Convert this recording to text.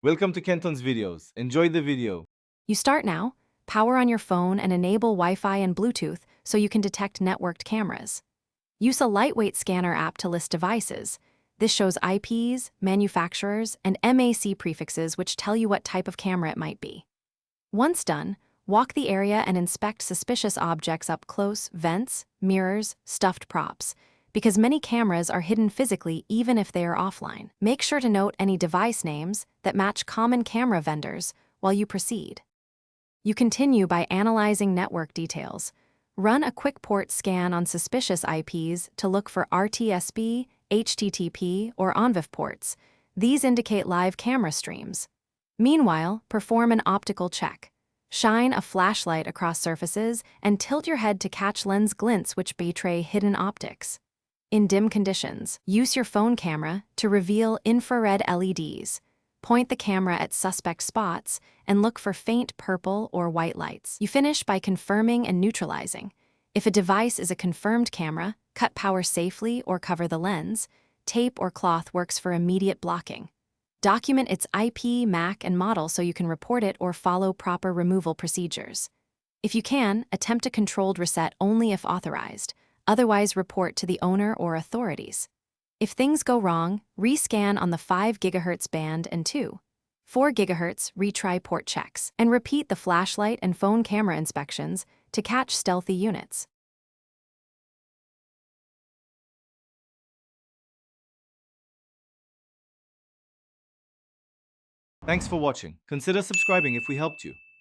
Welcome to Kenton's videos. Enjoy the video. You start now, power on your phone and enable Wi-Fi and Bluetooth so you can detect networked cameras. Use a lightweight scanner app to list devices. This shows IPs, manufacturers, and MAC prefixes which tell you what type of camera it might be. Once done, walk the area and inspect suspicious objects up close, vents, mirrors, stuffed props, because many cameras are hidden physically even if they are offline. Make sure to note any device names that match common camera vendors while you proceed. You continue by analyzing network details. Run a quick port scan on suspicious IPs to look for RTSP, HTTP, or ONVIF ports. These indicate live camera streams. Meanwhile, perform an optical check. Shine a flashlight across surfaces and tilt your head to catch lens glints which betray hidden optics. In dim conditions, use your phone camera to reveal infrared LEDs. Point the camera at suspect spots and look for faint purple or white lights. You finish by confirming and neutralizing. If a device is a confirmed camera, cut power safely or cover the lens. Tape or cloth works for immediate blocking. Document its IP, MAC, and model so you can report it or follow proper removal procedures. If you can, attempt a controlled reset only if authorized. Otherwise, report to the owner or authorities. If things go wrong, rescan on the 5 GHz band and 4 GHz retry port checks, and repeat the flashlight and phone camera inspections to catch stealthy units. Thanks for watching. Consider subscribing if we helped you.